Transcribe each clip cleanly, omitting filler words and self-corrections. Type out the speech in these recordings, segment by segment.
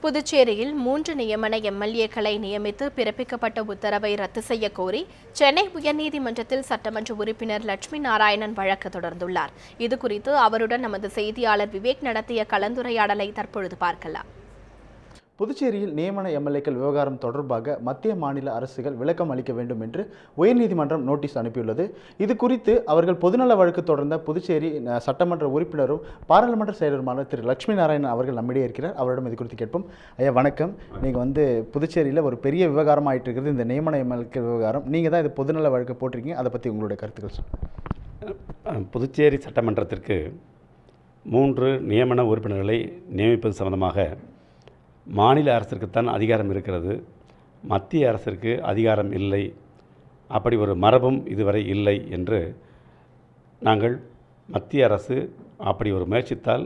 புதுச்சேரியில் 3 நியமன எம்எல்ஏக்களை நியமித்து பிறப்பிக்கப்பட்ட உத்தரவை ரத்து செய்ய கோரி சென்னை உயர்நீதிமன்றத்தில் சட்டமன்ற உறுப்பினர் லட்சுமி நாராயணன் வழக்கு தொடர்ந்துள்ளார். இதுகுறித்து அவருடன் நமது செய்தியாளர் விவேக் நடத்திய கலந்துரையாடலை தற்பொழுது பார்க்கலாம். புதுச்சேரியில் நியமன எம்எல்ஏக்கள் விவகாரம் தொடர்பாக மத்திய மாநில அரசுகள் விளக்கம் அளிக்க வேண்டும் என்று உயர்நீதிமன்றம் நோட்டீஸ் அனுப்பியுள்ளது. இது குறித்து அவர்கள் பொதுநல வழக்கு தொடர்ந்த புதுச்சேரி சட்டமன்ற உறுப்பினரும் பாராளுமன்ற செயலருமான திரு லட்சுமி நாராயணன் அவர்கள் நம்மிடையே இருக்கிறார். அவரிடம் இது குறித்து கேட்போம். ஐயா வணக்கம். நீங்கள் புதுச்சேரியில் ஒரு பெரிய விவகாரம் ஆகிட்டு இருக்குது, இந்த நியமன எம்எல்ஏக்கள் விவகாரம். நீங்கள் தான் இது பொதுநல வழக்கு போட்டிருக்கீங்க, அதை பற்றி உங்களுடைய கருத்துக்கள் சொல்லுங்கள். புதுச்சேரி சட்டமன்றத்திற்கு 3 நியமன உறுப்பினர்களை நியமிப்பது சம்பந்தமாக மாநில அரசிற்குத்தான் அதிகாரம் இருக்கிறது, மத்திய அரசிற்கு அதிகாரம் இல்லை, அப்படி ஒரு மரபும் இதுவரை இல்லை என்று நாங்கள் மத்திய அரசு அப்படி ஒரு முயற்சித்தால்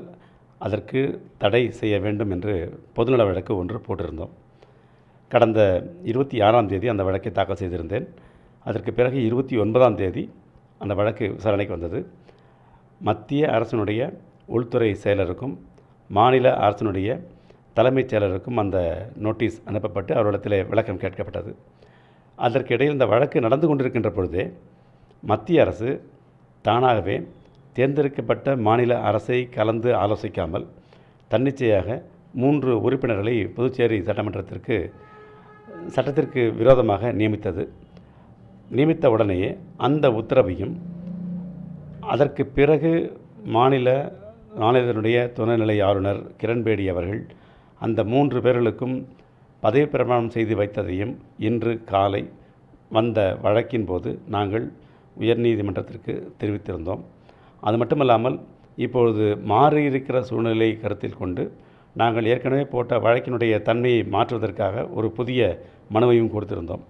அதற்கு தடை செய்ய வேண்டும் என்று பொதுநல வழக்கு ஒன்று போட்டிருந்தோம். கடந்த 26ஆம் தேதி அந்த வழக்கை தாக்கல் செய்திருந்தேன். அதற்கு பிறகு 29ஆம் தேதி அந்த வழக்கு விசாரணைக்கு வந்தது. மத்திய அரசினுடைய உள்துறை செயலருக்கும் மாநில அரசினுடைய தலைமைச் செயலருக்கும் அந்த நோட்டீஸ் அனுப்பப்பட்டு அவரிடத்தில் விளக்கம் கேட்கப்பட்டது. அதற்கிடையில் இந்த வழக்கு நடந்து கொண்டிருக்கின்ற பொழுதே மத்திய அரசு தானாகவே தேர்ந்தெடுக்கப்பட்ட மாநில அரசை கலந்து ஆலோசிக்காமல் தன்னிச்சையாக 3 உறுப்பினர்களை புதுச்சேரி சட்டத்திற்கு விரோதமாக நியமித்தது. நியமித்த உடனேயே அந்த உத்தரவையும் அதற்கு பிறகு மாநிலத்தினுடைய துணைநிலை ஆளுநர் கிரண்பேடி அவர்கள் அந்த 3 பேர்களுக்கும் பதவி பிரமாணம் செய்து வைத்ததையும் இன்று காலை வந்த வழக்கின் போது நாங்கள் உயர்நீதிமன்றத்திற்கு தெரிவித்திருந்தோம். அது மட்டுமல்லாமல் இப்பொழுது மாறியிருக்கிற சூழ்நிலை கருத்தில் கொண்டு நாங்கள் ஏற்கனவே போட்ட வழக்கினுடைய தன்மையை மாற்றுவதற்காக ஒரு புதிய மனுவையும் கொடுத்திருந்தோம்.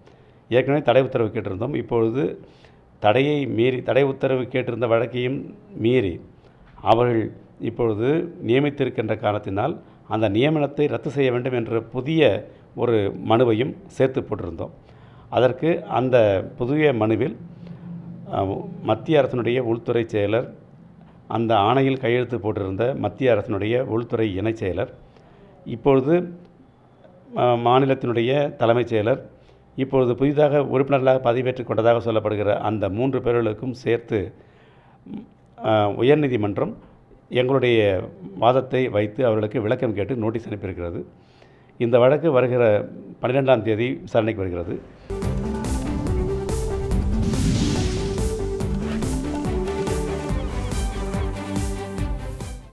ஏற்கனவே தடை உத்தரவு கேட்டிருந்தோம். இப்பொழுது தடை உத்தரவு கேட்டிருந்த வழக்கையும் மீறி அவர்கள் இப்பொழுது நியமித்திருக்கின்ற காரணத்தினால் அந்த நியமனத்தை ரத்து செய்ய வேண்டும் என்ற புதிய ஒரு மனுவையும் சேர்த்து போட்டிருந்தோம். அதற்கு அந்த புதிய மனுவில் மத்திய அரசினுடைய உள்துறை செயலர், அந்த ஆணையில் கையெழுத்து போட்டிருந்த மத்திய அரசினுடைய உள்துறை இணைச் செயலர், இப்பொழுது மாநிலத்தினுடைய தலைமைச் செயலர், இப்பொழுது புதிதாக உறுப்பினர்களாக பதவியேற்றுக் கொண்டதாக சொல்லப்படுகிற அந்த 3 பேர்களுக்கும் சேர்த்து உயர்நீதிமன்றம் எங்களுடைய வாதத்தை வைத்து அவர்களுக்கு விளக்கம் கேட்டு நோட்டீஸ் அனுப்பியிருக்கிறது. இந்த வழக்கு வருகிற 12ஆம் தேதி விசாரணைக்கு வருகிறது.